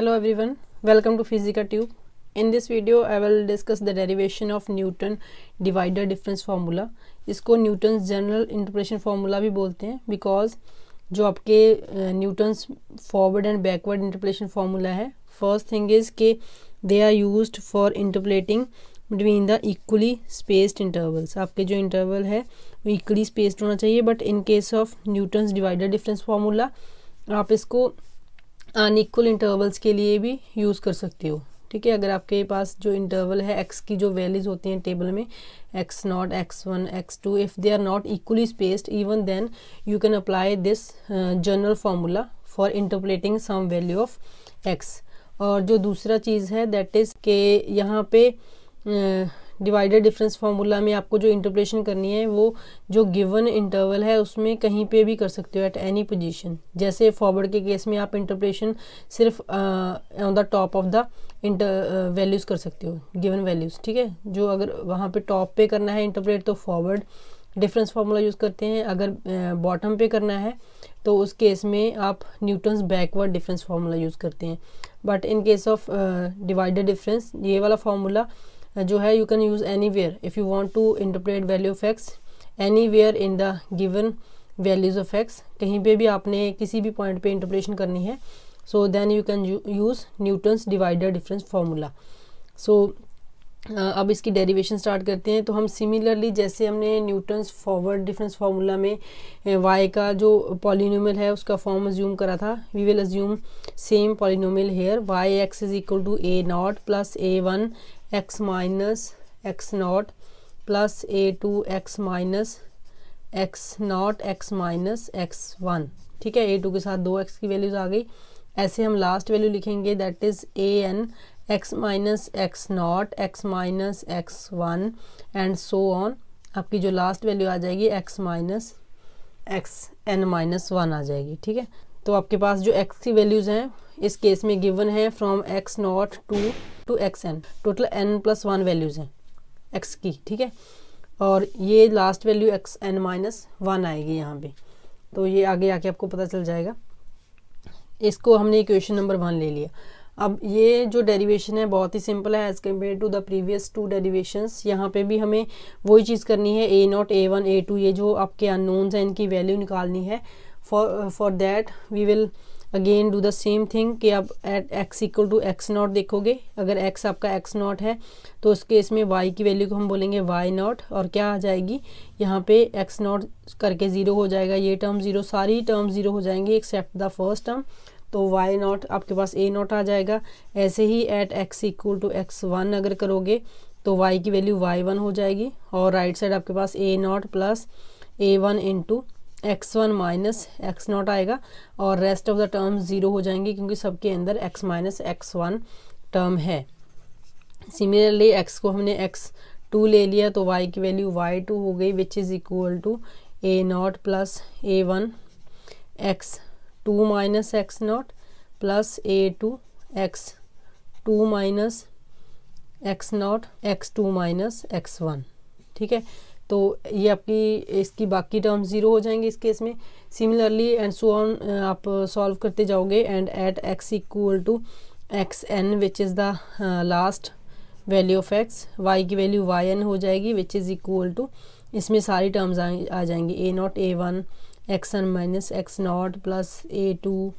Hello everyone, welcome to Physica Tube. In this video I will discuss the derivation of Newton divider difference formula. इसको Newton's general interpretation formula भी बोलते हैं because जो आपके Newton's forward and backward interpretation formula है, first thing is के they are used for interpreting between the equally spaced intervals. आपके जो इंटरवल है वो इक्वली स्पेस्ड होना चाहिए, but in case of Newton's divider difference formula आप इसको अनइक्वल इंटरवल्स के लिए भी यूज़ कर सकते हो. ठीक है, अगर आपके पास जो इंटरवल है एक्स की जो वैल्यूज होती हैं टेबल में x0, x1, x2, if they are not equally spaced even then you can apply this general formula for interpreting some value of x. और जो दूसरा चीज़ है दैट इज़ के यहाँ पे डिवाइडर डिफरेंस फार्मूला में आपको जो इंटरप्रेशन करनी है वो जो गिवन इंटरवल है उसमें कहीं पे भी कर सकते हो एट एनी पोजीशन. जैसे फॉरवर्ड के केस में आप इंटरप्रेशन सिर्फ on the top of the values कर सकते हो, गिवन वैल्यूज़. ठीक है, जो अगर वहाँ पे टॉप पे करना है इंटरप्रेट तो फॉरवर्ड डिफरेंस फार्मूला यूज़ करते हैं, अगर बॉटम पे करना है तो उस केस में आप Newton's backward difference formula use करते हैं. But in case of divider difference ये वाला फार्मूला जो है you can use anywhere if you want to interpret value of x anywhere in the given values of x. कहीं पे भी आपने किसी भी पॉइंट पे इंटरप्रेशन करनी है so then you can use Newton's divider difference formula. So अब इसकी डेरिवेशन स्टार्ट करते हैं. तो हम सिमिलरली जैसे हमने न्यूटन्स फॉरवर्ड डिफरेंस फार्मूला में y का जो पॉलिनोमियल है उसका फॉर्म अज्यूम करा था, we will assume same polynomial here. y(x) is equal to a0 plus a1 x minus x0 plus a2 x minus x0 x minus x1. ठीक है, a2 के साथ 2x की वैल्यूज आ गई. ऐसे हम लास्ट वैल्यू लिखेंगे that is an x minus x0 x minus x1 and so on. आपकी जो लास्ट वैल्यू आ जाएगी x माइनस xn माइनस 1 आ जाएगी. ठीक है, तो आपके पास जो x की वैल्यूज़ हैं इस केस में गिवन है from x0 to xn. Total n+1 values हैं x की. ठीक है, और ये लास्ट वैल्यू xn माइनस 1 आएगी यहाँ पे. तो ये आगे आके आपको पता चल जाएगा. इसको हमने इक्वेशन नंबर 1 ले लिया. अब ये जो डेरिवेशन है बहुत ही सिंपल है as compare to the previous 2 derivations. यहाँ पे भी हमें वही चीज़ करनी है, a0, a1, a2 ये जो आपके अननोन्स हैं इनकी वैल्यू निकालनी है. For that we will again do the same thing कि आप eight x equal to x0 देखोगे. अगर x आपका x0 है तो उस केस में y की वैल्यू को हम बोलेंगे y0 और क्या आ जाएगी यहाँ पे x0 करके 0 हो जाएगा, ये टर्म 0, सारी टर्म 0 हो जाएंगी एक्सेप्ट द फर्स्ट टर्म. तो y0 आपके पास a0 आ जाएगा. ऐसे ही at x equal to x1 अगर करोगे तो y की वैल्यू y1 हो जाएगी और राइट साइड आपके पास a0 plus a1 into x1 minus x0 आएगा और रेस्ट ऑफ द टर्म 0 हो जाएंगी क्योंकि सबके अंदर x माइनस x1 टर्म है. सिमिलरली x को हमने x2 ले लिया तो y की वैल्यू y2 हो गई which is equal to a0 plus a1 x2 minus x0 plus a2 x2 minus x0 x2 minus x1. ठीक है, तो ये आपकी इसकी बाकी टर्म्स 0 हो जाएंगे इस केस में. सिमिलरली एंड सो ऑन आप सॉल्व करते जाओगे and at x equal to xn which is the last value of x, y की वैल्यू yn हो जाएगी विच इज़ इक्वल टू, इसमें सारी टर्म्स आ जाएंगी a0 a1 xn minus x0 plus a2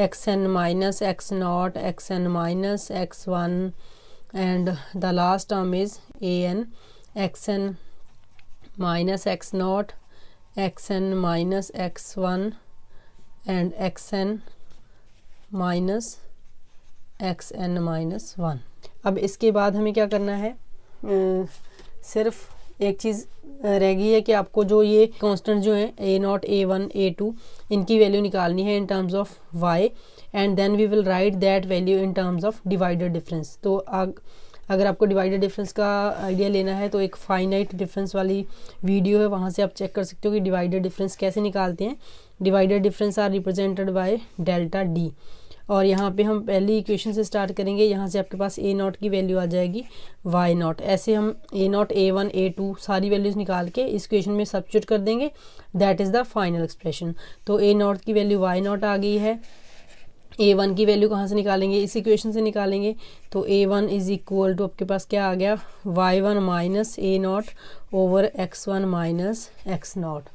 xn minus x0 xn minus x1 and the last term is an xn minus x0 xn minus x1 and xn minus xn minus 1. अब इसके बाद हमें क्या करना है, सिर्फ एक चीज़ रह गई है कि आपको जो ये कांस्टेंट जो है a0 a1 a2 इनकी वैल्यू निकालनी है in terms of y and then we will write that value in terms of divider difference. तो अगर आपको डिवाइडर डिफरेंस का आइडिया लेना है तो एक फाइनाइट डिफरेंस वाली वीडियो है, वहाँ से आप चेक कर सकते हो कि डिवाइडर डिफरेंस कैसे निकालते हैं. Divider difference are represented by delta d. और यहाँ पे हम पहली इक्वेशन से स्टार्ट करेंगे. यहाँ से आपके पास a0 की वैल्यू आ जाएगी y0. ऐसे हम a0 a1 a2 सारी वैल्यूज़ निकाल के इस इक्वेशन में सब्स्टिट्यूट कर देंगे. That is the final expression. तो a0 की वैल्यू y0 आ गई है a1 की वैल्यू कहाँ से निकालेंगे, इस इक्वेशन से निकालेंगे। तो a1 इज इक्वल टू आपके पास क्या आ गया, y1 minus a not over x1 minus x not.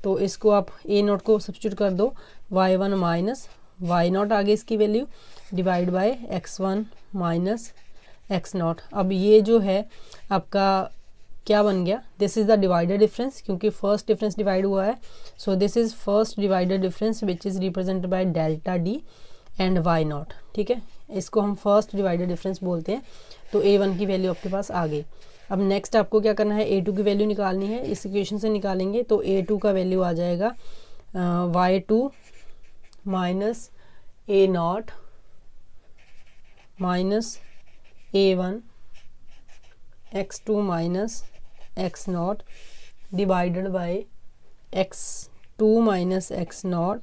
तो इसको आप ए नॉट को सब्स्टिट्यूट कर दो, y1 माइनस वाई नॉट आ गई इसकी value, divide by x1 minus x nought. अब ये जो है आपका क्या बन गया, this is the divider difference, क्योंकि फर्स्ट डिफरेंस डिवाइड हुआ है। So this is first divider difference which is represented by delta d and y not. ठीक है, इसको हम फर्स्ट डिवाइडर डिफरेंस बोलते हैं। तो a1 की वैल्यू आपके पास आ गई। अब नेक्स्ट आपको क्या करना है, a2 की वैल्यू निकालनी है, इस इक्वेशन से निकालेंगे। तो a2 का वैल्यू आ जाएगा y2 minus a not minus a1 x2 minus x not divided by x2 minus x nought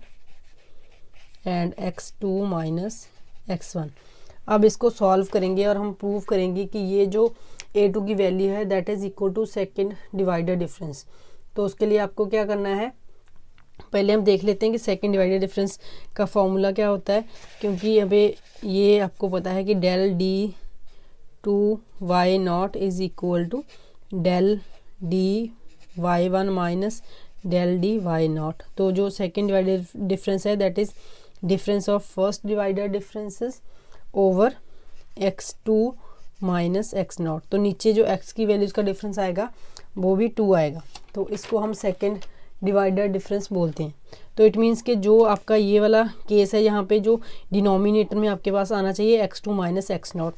and x2 minus x1। अब इसको सॉल्व करेंगे और हम प्रूव करेंगे कि ये जो a2 की वैल्यू है that is equal to second divider difference. तो उसके लिए आपको क्या करना है, पहले हम देख लेते हैं कि सेकेंड डिवाइडर डिफरेंस का फॉर्मूला क्या होता है। क्योंकि अभी ये आपको पता है कि del d two y nought is equal to del d y one minus del d y not. तो जो सेकेंड डिवाइडर डिफरेंस है that is difference of first divider differences over x2 minus x not. तो नीचे जो x की values का difference आएगा वो भी 2 आएगा। तो इसको हम सेकेंड डिवाइडर डिफरेंस बोलते हैं। तो इट मीन्स कि जो आपका ये वाला केस है, यहाँ पे जो डिनोमिनेटर में आपके पास आना चाहिए x2 माइनस एक्स नॉट।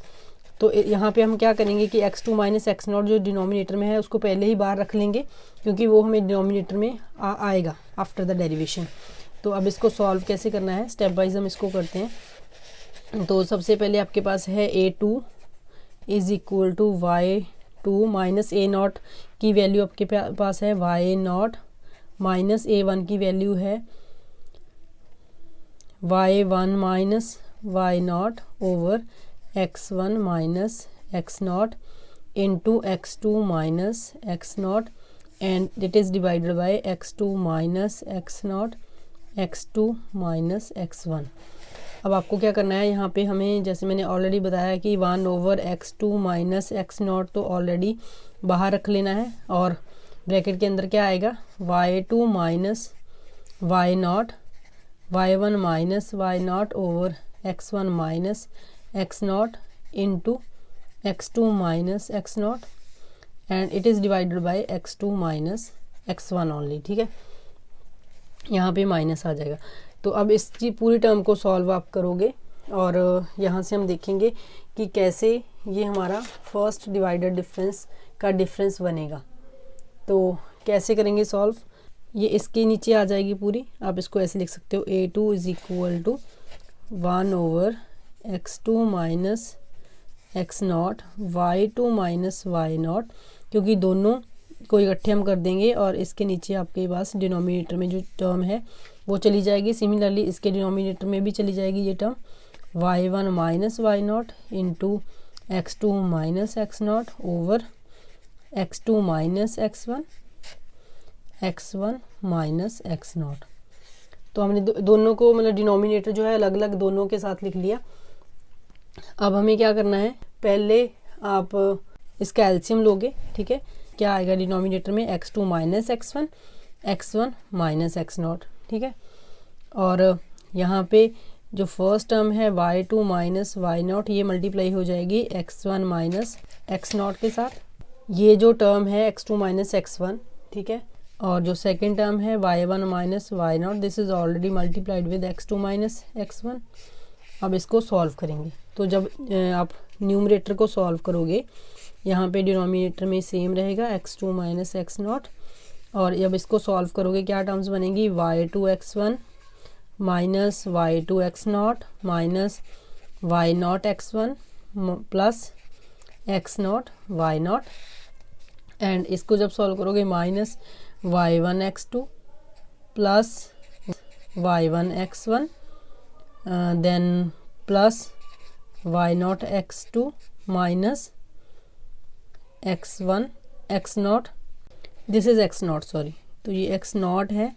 तो यहाँ पे हम क्या करेंगे कि x2 माइनस एक्स नॉट जो डिनोमिनेटर में है उसको पहले ही बाहर रख लेंगे, क्योंकि वो हमें डिनोमिनेटर में आएगा आफ्टर द डेरिवेशन। तो अब इसको सॉल्व कैसे करना है, स्टेप वाइज हम इसको करते हैं। तो सबसे पहले आपके पास है a2 is equal to y2 minus a nought की वैल्यू आपके पास है y नॉट माइनस a1 की वैल्यू है y1 minus y nought over x1 minus x nought into x2 minus x nought and it is divided by x2 minus x nought x2 minus x1। अब आपको क्या करना है, यहाँ पे हमें जैसे मैंने ऑलरेडी बताया कि 1 over x2 minus x not तो ऑलरेडी बाहर रख लेना है, और ब्रैकेट के अंदर क्या आएगा y2 minus y nought y1 minus y nought over x1 minus x nought into x2 minus x nought and it is divided by x2 minus x1 only. ठीक है, यहाँ पे माइनस आ जाएगा। तो अब इसकी पूरी टर्म को सॉल्व आप करोगे और यहाँ से हम देखेंगे कि कैसे ये हमारा फर्स्ट डिवाइडर डिफरेंस का डिफरेंस बनेगा। तो कैसे करेंगे सॉल्व, ये इसके नीचे आ जाएगी पूरी। आप इसको ऐसे लिख सकते हो a2 is equal to 1 over x2 minus x nought y2 minus y nought, क्योंकि दोनों को इकट्ठे हम कर देंगे और इसके नीचे आपके पास डिनोमिनेटर में जो टर्म है वो चली जाएगी। सिमिलरली इसके डिनोमिनेटर में भी चली जाएगी ये term y1 minus y naught into x2 minus x naught over x2 minus x1 minus x not. तो हमने दोनों को मतलब डिनोमिनेटर जो है अलग अलग दोनों के साथ लिख लिया। अब हमें क्या करना है, पहले आप इसका एलसीएम लोगे। ठीक है, क्या आएगा डिनोमिनेटर में x2 minus x1 minus x not. ठीक है, और यहाँ पे जो फर्स्ट टर्म है y2 माइनस वाई नॉट ये मल्टीप्लाई हो जाएगी x1 माइनस एक्स नॉट के साथ। ये जो टर्म है x2 माइनस x1, ठीक है, और जो सेकंड टर्म है y1 minus y naught this is already multiplied with x2 minus x1। अब इसको सॉल्व करेंगे। तो जब आप न्यूमरेटर को सॉल्व करोगे यहाँ पे डिनोमिनेटर में सेम रहेगा x2 माइनस एक्स नॉट, और जब इसको सॉल्व करोगे क्या टर्म्स बनेंगी y2 x1 minus y2 x naught minus y naught x1 plus x naught y naught, and इसको जब सॉल्व करोगे minus y1 x2 plus y1 x1 then plus y naught x2 minus x1 x naught, this is x naught sorry, तो ये x naught है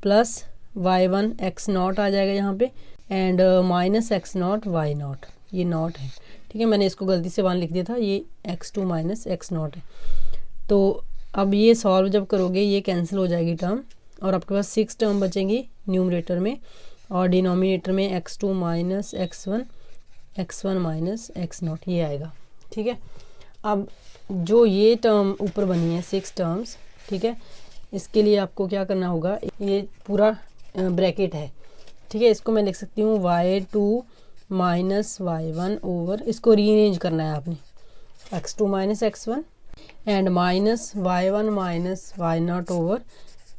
plus y1 x naught आ जाएगा यहाँ पे, and minus x naught y naught, ये naught है, ठीक है, मैंने इसको गलती से 1 लिख दिया था, ये x2 माइनस x नॉट है। तो अब ये सॉल्व जब करोगे ये कैंसिल हो जाएगी टर्म, और आपके पास 6 टर्म बचेंगी न्यूमरेटर में, और डिनोमिनेटर में x2 minus x1 minus x not ये आएगा, ठीक है। अब जो ये टर्म ऊपर बनी है 6 टर्म्स, ठीक है, इसके लिए आपको क्या करना होगा, ये पूरा ब्रैकेट है, ठीक है, इसको मैं लिख सकती हूँ y2 माइनस y1 ओवर, इसको रीअरेंज करना है आपने, x2 minus x1 and minus y1 minus y not over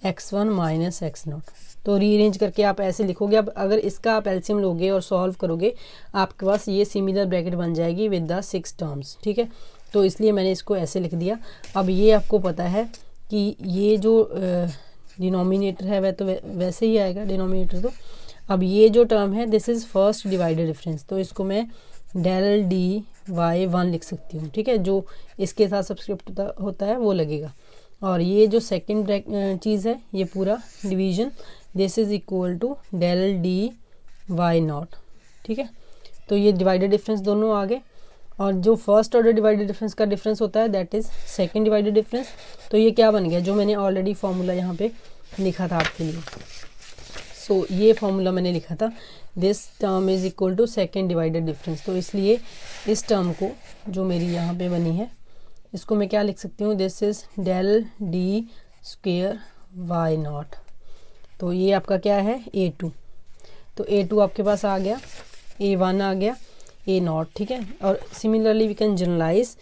x1 minus x not. तो रीअरेंज करके आप ऐसे लिखोगे। अब अगर इसका आप एलसीएम लोगे और सॉल्व करोगे, आपके पास ये सिमिलर ब्रैकेट बन जाएगी विद द 6 टर्म्स, ठीक है। तो इसलिए मैंने इसको ऐसे लिख दिया। अब ये आपको पता है कि ये जो डिनोमिनेटर है वह तो वैसे ही आएगा डिनोमिनेटर। तो अब ये जो टर्म है this is first divided difference, तो इसको मैं डेल डी वाई 1 लिख सकती हूँ, ठीक है, जो इसके साथ सब्सक्रिप्ट होता है वो लगेगा। और ये जो सेकंड चीज़ है ये पूरा division, this is equal to del d y not, ठीक है। तो ये डिवाइडेड डिफरेंस दोनों आ गए, और जो फर्स्ट ऑर्डर डिवाइडेड डिफरेंस का डिफरेंस होता है that is second divided difference. तो ये क्या बन गया, जो मैंने ऑलरेडी फॉर्मूला यहाँ पे लिखा था आपके लिए। सो ये फॉर्मूला मैंने लिखा था, this term is equal to second divided difference. तो इसलिए इस टर्म को जो मेरी यहाँ पे बनी है इसको मैं क्या लिख सकती हूँ, this is del d square y not. तो ये आपका क्या है A2, तो A2 आपके पास आ गया, A1 आ गया, A नॉट, ठीक है। और similarly we can generalise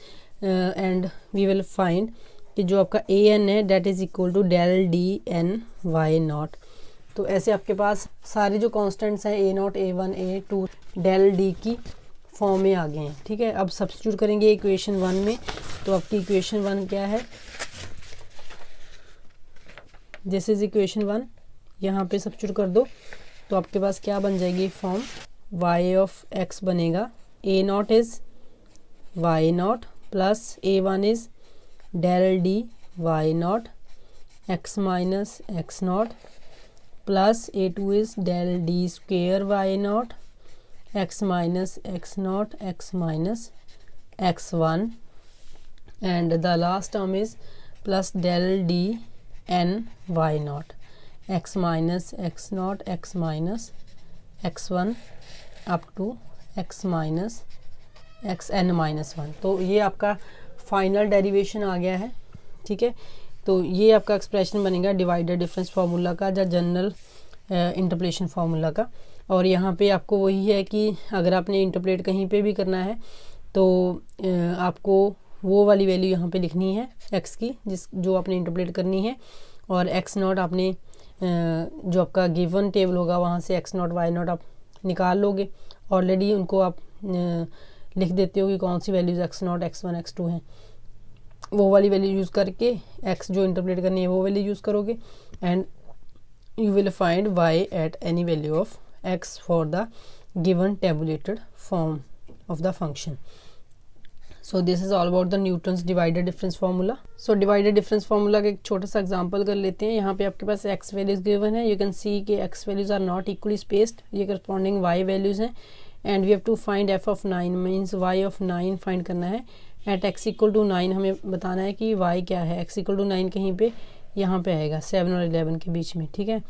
and we will find कि जो आपका AN है that is equal to del d n y not. तो ऐसे आपके पास सारे जो कॉन्स्टेंट्स हैं A naught, A1, A2 del d की फॉर्म में आ गए हैं, ठीक है। अब सब्स्टिट्यूट करेंगे इक्वेशन 1 में, तो आपकी इक्वेशन 1 क्या है, दिस इज इक्वेशन 1, यहाँ पे सब्स्टिट्यूट कर दो तो आपके पास क्या बन जाएगी फॉर्म, y ऑफ x बनेगा, A naught is y naught plus A1 is del d y naught x minus x naught plus A2 is del d square y naught x minus x naught x minus x1 and the last term is plus del d n y naught x minus x naught x minus x1 up to x minus x n minus 1। तो ये आपका final derivation आ गया है, ठीक है। तो ये आपका एक्सप्रेशन बनेगा डिवाइडेड डिफरेंस फार्मूला का या जनरल इंटरपोलेशन फार्मूला का। और यहाँ पे आपको वही है कि अगर आपने इंटरप्रेट कहीं पे भी करना है तो आपको वो वाली वैल्यू यहाँ पे लिखनी है x की जो आपने इंटरप्रेट करनी है, और x नॉट आपने जो आपका गिवन टेबल होगा वहाँ से x नॉट y नॉट आप निकाल लोगे। ऑलरेडी उनको आप लिख देते हो कि कौन सी values x not, x1, x2 हैं, वो वाली वैल्यू यूज़ करके x जो इंटरप्रेट करनी है वो वैल्यू यूज़ करोगे, and you will find y at any value of x for the given tabulated form of the function. So this is all about the Newton's divided difference formula. So divided difference formula का एक छोटा सा example कर लेते हैं। यहाँ पे आपके पास x values given है, you can see कि x values are not equally spaced, ये corresponding y values हैं, and we have to find f of 9 means y of 9 find करना है। at x equal to 9 हमें बताना है कि y क्या है, x equal to 9 कहीं पे यहाँ पे आएगा 7 और 11 के बीच में, ठीक है।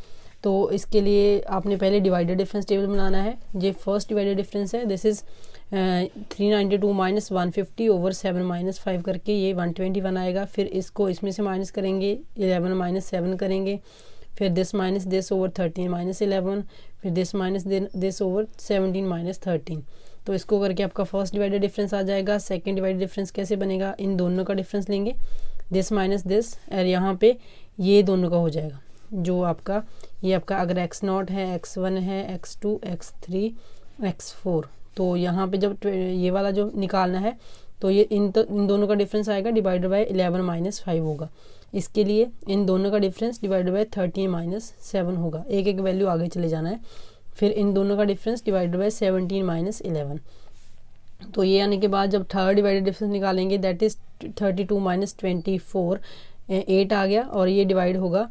तो इसके लिए आपने पहले डिवाइडेड डिफरेंस टेबल बनाना है। ये फर्स्ट डिवाइडेड डिफरेंस है, this is 392 minus 150 over 7 minus 5 करके ये 121 आएगा। फिर इसको इसमें से माइनस करेंगे, 11 माइनस 7 करेंगे, फिर this minus this over 13 minus 11, फिर this minus this over 17 minus 13। तो इसको करके आपका फर्स्ट डिवाइडेड डिफरेंस आ जाएगा। सेकंड डिवाइडेड डिफरेंस कैसे बनेगा, इन दोनों का डिफरेंस लेंगे, दिस माइनस दिस, और यहाँ पे ये दोनों का हो जाएगा। जो आपका ये आपका अगर x नॉट है, x1 है, x2, x3, x4, तो यहाँ पे जब ये वाला जो निकालना है तो ये इन दोनों का डिफरेंस आएगा डिवाइडेड बाय 11 माइनस 5 होगा। इसके लिए इन दोनों का डिफरेंस डिवाइडेड बाय 13 माइनस 7 होगा, एक एक वैल्यू आगे चले जाना है। फिर इन दोनों का डिफरेंस डिवाइडेड बाय 17 माइनस 11। तो ये आने के बाद जब थर्ड डिवाइडेड डिफरेंस निकालेंगे दैट इज़ 32 माइनस 24, 8 आ गया, और ये डिवाइड होगा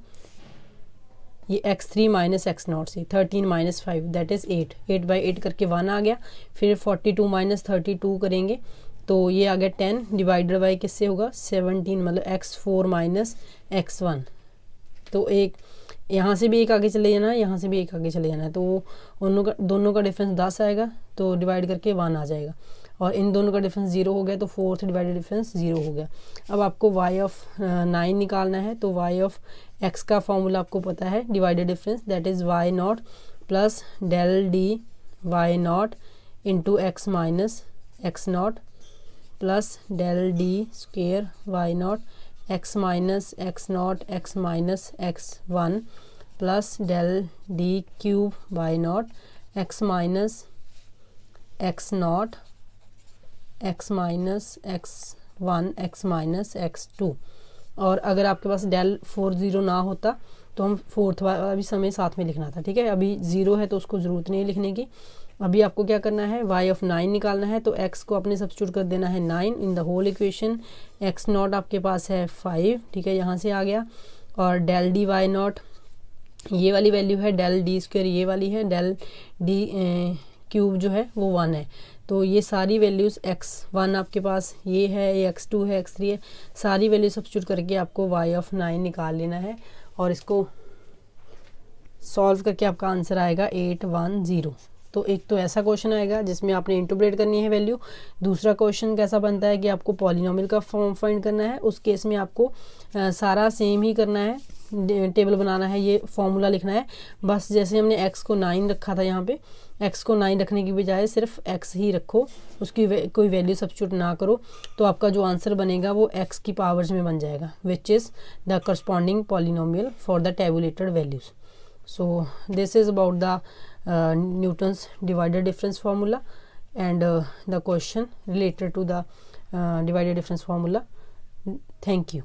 ये x3 माइनस x0 से 13 माइनस 5 दैट इज़ 8, 8/8 करके 1 आ गया। फिर 42 माइनस 32 करेंगे तो ये आ गया 10 डिवाइडेड बाई किससे होगा 17, मतलब x4 माइनस x1। तो एक यहाँ से भी एक आगे चले जाना है, यहाँ से भी एक आगे चले जाना है, तो दोनों का डिफरेंस 10 आएगा, तो डिवाइड करके 1 आ जाएगा। और इन दोनों का डिफरेंस 0 हो गया, तो 4 से डिवाइडेड डिफरेंस 0 हो गया। अब आपको y ऑफ 9 निकालना है, तो y ऑफ x का फॉर्मूला आपको पता है, divided difference that is y0 plus del d y0 into x minus x0 plus del d square y0 x minus x0 x minus x1 plus del d cube y0 x minus x0 x minus x1 x minus x2। और अगर आपके पास del 40 ना होता तो हम fourth वाला भी समय साथ में लिखना था, ठीक है। अभी 0 है तो उसको ज़रूरत नहीं है लिखने की। अभी आपको क्या करना है, y ऑफ 9 निकालना है, तो x को अपने सब्स्टिट्यूट कर देना है 9 in the whole equation. x0 आपके पास है 5, ठीक है, यहाँ से आ गया। और डेल डी y0 ये वाली वैल्यू है, डेल डी स्क्वायर ये वाली है, डेल डी क्यूब जो है वो 1 है। तो ये सारी वैल्यूज़ x1 आपके पास ये है, ये x2 है, x3 है, सारी वैल्यू सब्स्टिट्यूट करके आपको y ऑफ 9 निकाल लेना है। और इसको सॉल्व करके आपका आंसर आएगा 810। तो एक तो ऐसा क्वेश्चन आएगा जिसमें आपने इंटरप्रेट करनी है वैल्यू। दूसरा क्वेश्चन कैसा बनता है कि आपको पॉलिनोमियल का फॉर्म फाइंड करना है। उस केस में आपको सारा सेम ही करना है, टेबल बनाना है, ये फॉर्मूला लिखना है। बस जैसे हमने x को 9 रखा था, यहाँ पे x को 9 रखने की बजाय सिर्फ x ही रखो, उसकी कोई वैल्यू सब्स्टिट्यूट ना करो, तो आपका जो आंसर बनेगा वो x की पावर्स में बन जाएगा, विच is the corresponding polynomial for the tabulated values. So this is about the Newton's divided difference formula and the question related to the divided difference formula. Thank you.